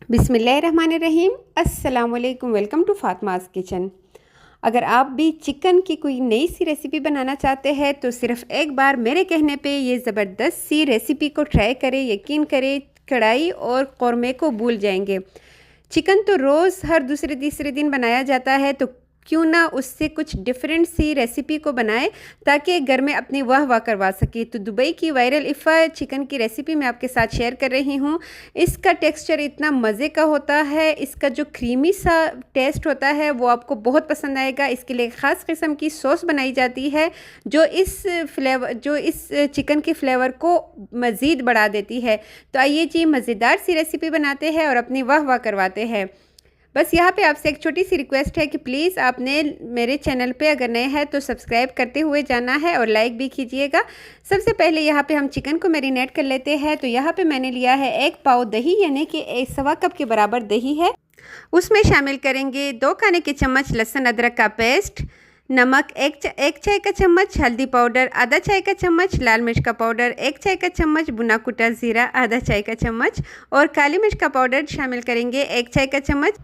बिस्मिल्लाहिर्रहमानिर्रहीम। अस्सलामुअलैकुम। Welcome to Fatima's kitchen. अगर आप भी चिकन की कोई नई सी रेसिपी बनाना चाहते हैं तो सिर्फ़ एक बार मेरे कहने पे ये ज़बरदस्त सी रेसिपी को ट्राई करें। यकीन करें, कढ़ाई और कौरमे को भूल जाएंगे। चिकन तो रोज़ हर दूसरे तीसरे दिन बनाया जाता है, तो क्यों ना उससे कुछ डिफरेंट सी रेसिपी को बनाए ताकि घर में अपनी वाह वाह करवा सके। तो दुबई की वायरल इफ़ा चिकन की रेसिपी मैं आपके साथ शेयर कर रही हूँ। इसका टेक्सचर इतना मज़े का होता है, इसका जो क्रीमी सा टेस्ट होता है वो आपको बहुत पसंद आएगा। इसके लिए ख़ास किस्म की सॉस बनाई जाती है जो इस चिकन के फ्लेवर को मज़ीद बढ़ा देती है। तो आइए जी, मज़ेदार सी रेसिपी बनाते हैं और अपनी वाह वाह करवाते हैं। बस यहाँ पे आपसे एक छोटी सी रिक्वेस्ट है कि प्लीज़ आपने मेरे चैनल पे अगर नए हैं तो सब्सक्राइब करते हुए जाना है और लाइक भी कीजिएगा। सबसे पहले यहाँ पे हम चिकन को मैरिनेट कर लेते हैं। तो यहाँ पे मैंने लिया है 1 पाव दही, यानी कि 1 कप के बराबर दही है। उसमें शामिल करेंगे 2 खाने के चम्मच लहसुन अदरक का पेस्ट, नमक एक चाय का चम्मच, हल्दी पाउडर आधा चाय का चम्मच, लाल मिर्च का पाउडर 1 चाय का चम्मच, भुना कुटा ज़ीरा आधा चाय का चम्मच और काली मिर्च का पाउडर शामिल करेंगे 1 चाय का चम्मच।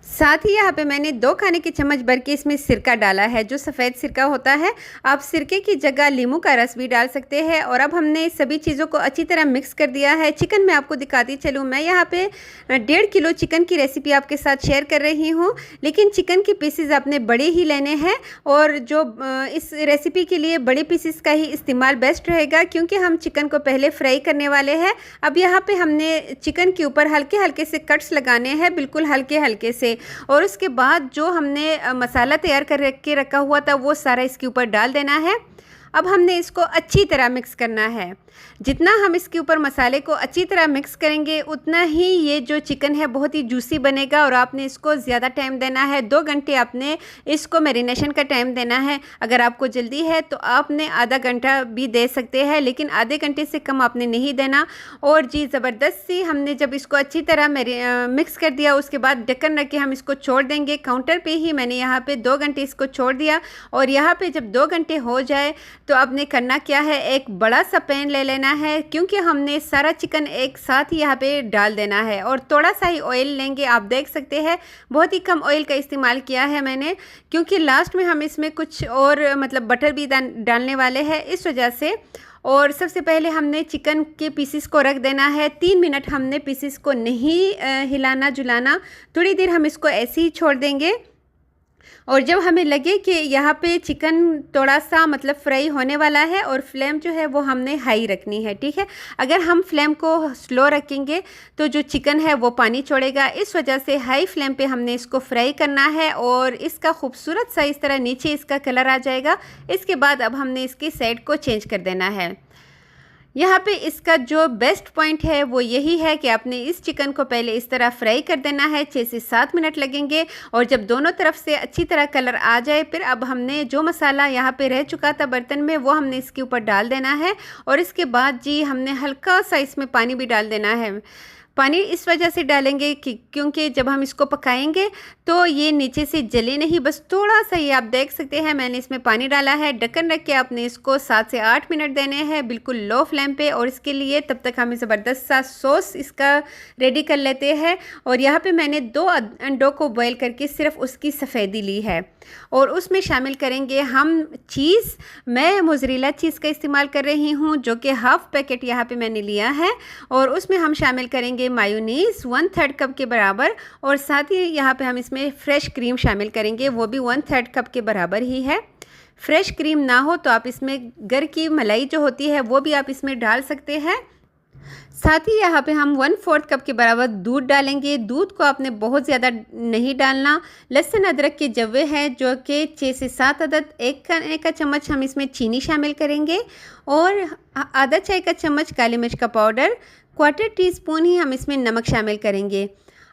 साथ ही यहाँ पे मैंने 2 खाने के चम्मच भर के इसमें सिरका डाला है, जो सफ़ेद सिरका होता है। आप सिरके की जगह नींबू का रस भी डाल सकते हैं। और अब हमने सभी चीज़ों को अच्छी तरह मिक्स कर दिया है। चिकन मैं आपको दिखाती चलूँ, मैं यहाँ पे 1.5 किलो चिकन की रेसिपी आपके साथ शेयर कर रही हूँ, लेकिन चिकन के पीसेस आपने बड़े ही लेने हैं और जो इस रेसिपी के लिए बड़े पीसेस का ही इस्तेमाल बेस्ट रहेगा, क्योंकि हम चिकन को पहले फ्राई करने वाले हैं। अब यहाँ पे हमने चिकन के ऊपर हल्के हल्के से कट्स लगाने हैं, बिल्कुल हल्के हल्के से। और उसके बाद जो हमने मसाला तैयार कर के रखा हुआ था वो सारा इसके ऊपर डाल देना है। अब हमने इसको अच्छी तरह मिक्स करना है। जितना हम इसके ऊपर मसाले को अच्छी तरह मिक्स करेंगे उतना ही ये जो चिकन है बहुत ही जूसी बनेगा। और आपने इसको ज़्यादा टाइम देना है, 2 घंटे आपने इसको मैरिनेशन का टाइम देना है। अगर आपको जल्दी है तो आपने आधा घंटा भी दे सकते हैं, लेकिन आधे घंटे से कम आपने नहीं देना। और जी ज़बरदस्त सी हमने जब इसको अच्छी तरह मिक्स कर दिया, उसके बाद ढक्कन रख के हम इसको छोड़ देंगे। काउंटर पे ही मैंने यहाँ पे 2 घंटे इसको छोड़ दिया। और यहाँ पे जब 2 घंटे हो जाए तो आपने करना क्या है, एक बड़ा सा पैन ले लेना है, क्योंकि हमने सारा चिकन एक साथ ही यहाँ पे डाल देना है। और थोड़ा सा ही ऑयल लेंगे, आप देख सकते हैं बहुत ही कम ऑयल का इस्तेमाल किया है मैंने, क्योंकि लास्ट में हम इसमें कुछ और मतलब बटर भी डालने वाले हैं, इस वजह से। और सबसे पहले हमने चिकन के पीसेस को रख देना है। 3 मिनट हमने पीसेस को नहीं हिलाना जुलाना, थोड़ी देर हम इसको ऐसे ही छोड़ देंगे। और जब हमें लगे कि यहाँ पे चिकन थोड़ा सा मतलब फ्राई होने वाला है, और फ्लेम जो है वो हमने हाई रखनी है, ठीक है। अगर हम फ्लेम को स्लो रखेंगे तो जो चिकन है वो पानी छोड़ेगा, इस वजह से हाई फ्लेम पे हमने इसको फ्राई करना है। और इसका खूबसूरत सा इस तरह नीचे इसका कलर आ जाएगा। इसके बाद अब हमने इसकी साइड को चेंज कर देना है। यहाँ पे इसका जो बेस्ट पॉइंट है वो यही है कि आपने इस चिकन को पहले इस तरह फ्राई कर देना है, 6 से 7 मिनट लगेंगे। और जब दोनों तरफ से अच्छी तरह कलर आ जाए, फिर अब हमने जो मसाला यहाँ पे रह चुका था बर्तन में वो हमने इसके ऊपर डाल देना है। और इसके बाद जी हमने हल्का सा इसमें पानी भी डाल देना है। पानी इस वजह से डालेंगे कि क्योंकि जब हम इसको पकाएंगे तो ये नीचे से जले नहीं, बस थोड़ा सा ही। आप देख सकते हैं मैंने इसमें पानी डाला है। ढक्कन रख के आपने इसको 7 से 8 मिनट देने हैं, बिल्कुल लो फ्लेम पे। और इसके लिए तब तक हम ज़बरदस्त सा सॉस इसका रेडी कर लेते हैं। और यहाँ पे मैंने 2 अंडों को बॉयल करके सिर्फ उसकी सफ़ेदी ली है, और उसमें शामिल करेंगे हम चीज़। मैं मोज़रेला चीज़ का इस्तेमाल कर रही हूँ, जो कि हाफ़ पैकेट यहाँ पे मैंने लिया है। और उसमें हम शामिल करेंगे मायोनीज़ 1/3 कप के बराबर। और साथ ही यहाँ पे हम इसमें फ्रेश क्रीम शामिल करेंगे, वो भी 1/3 कप के बराबर ही है। फ्रेश क्रीम ना हो तो आप इसमें घर की मलाई जो होती है वो भी आप इसमें डाल सकते हैं। साथ ही यहाँ पे हम 1/4 कप के बराबर दूध डालेंगे। दूध को आपने बहुत ज़्यादा नहीं डालना। लहसुन अदरक के जवे हैं जो कि 6 से 7 अदद, 1 खाने का चम्मच हम इसमें चीनी शामिल करेंगे। और आधा चाय का चम्मच काली मिर्च का पाउडर, 1/4 टीस्पून ही हम इसमें नमक शामिल करेंगे।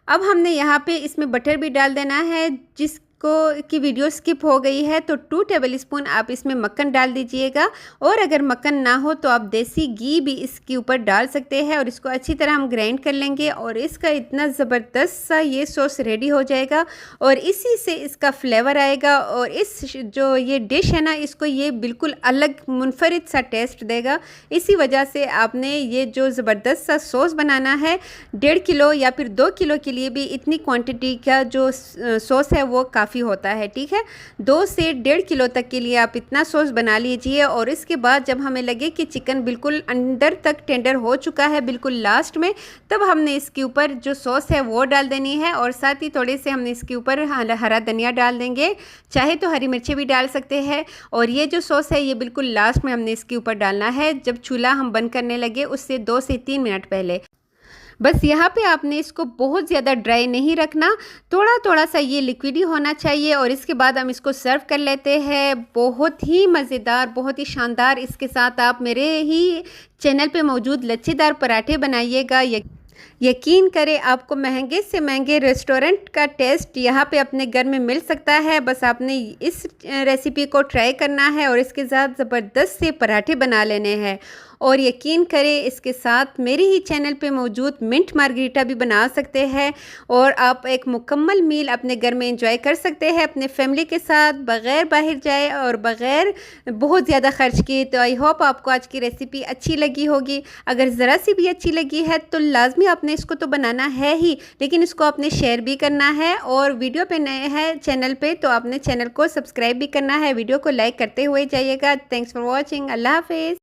अब हमने यहाँ पे इसमें बटर भी डाल देना है, जिस इसको की वीडियो स्किप हो गई है तो 2 टेबलस्पून आप इसमें मक्खन डाल दीजिएगा। और अगर मक्खन ना हो तो आप देसी घी भी इसके ऊपर डाल सकते हैं और इसको अच्छी तरह हम ग्राइंड कर लेंगे और इसका इतना ज़बरदस्त सा ये सॉस रेडी हो जाएगा और इसी से इसका फ्लेवर आएगा और इस जो ये डिश है ना, इसको ये बिल्कुल अलग मुनफरिद सा टेस्ट देगा। इसी वजह से आपने ये जो ज़बरदस्त सा सॉस बनाना है 1.5 किलो या फिर 2 किलो के लिए भी इतनी क्वांटिटी का जो सॉस है वो काफ़ी होता है। ठीक है, 2 से 1.5 किलो तक के लिए आप इतना सॉस बना लीजिए। और इसके बाद जब हमें लगे कि चिकन बिल्कुल अंदर तक टेंडर हो चुका है, बिल्कुल लास्ट में, तब हमने इसके ऊपर जो सॉस है वो डाल देनी है और साथ ही थोड़े से हमने इसके ऊपर हरा धनिया डाल देंगे, चाहे तो हरी मिर्ची भी डाल सकते हैं। और ये जो सॉस है ये बिल्कुल लास्ट में हमने इसके ऊपर डालना है, जब चूल्हा हम बंद करने लगे उससे 2 से 3 मिनट पहले। बस यहाँ पे आपने इसको बहुत ज़्यादा ड्राई नहीं रखना, थोड़ा थोड़ा सा ये लिक्विडी होना चाहिए। और इसके बाद हम इसको सर्व कर लेते हैं। बहुत ही मज़ेदार, बहुत ही शानदार। इसके साथ आप मेरे ही चैनल पे मौजूद लच्छेदार पराठे बनाइएगा। यकीन करें आपको महंगे से महंगे रेस्टोरेंट का टेस्ट यहाँ पे अपने घर में मिल सकता है। बस आपने इस रेसिपी को ट्राई करना है और इसके साथ ज़बरदस्त से पराठे बना लेने हैं। और यकीन करें इसके साथ मेरे ही चैनल पे मौजूद मिंट मार्गरीटा भी बना सकते हैं और आप एक मुकम्मल मील अपने घर में एंजॉय कर सकते हैं अपने फैमिली के साथ, बग़ैर बाहर जाए और बग़ैर बहुत ज़्यादा खर्च किए। तो आई होप आपको आज की रेसिपी अच्छी लगी होगी। अगर ज़रा सी भी अच्छी लगी है तो लाजमी आपने इसको तो बनाना है ही, लेकिन इसको आपने शेयर भी करना है। और वीडियो पे नए हैं चैनल पे तो आपने चैनल को सब्सक्राइब भी करना है। वीडियो को लाइक करते हुए जाइएगा। Thanks for watching. अल्लाह हाफिज़।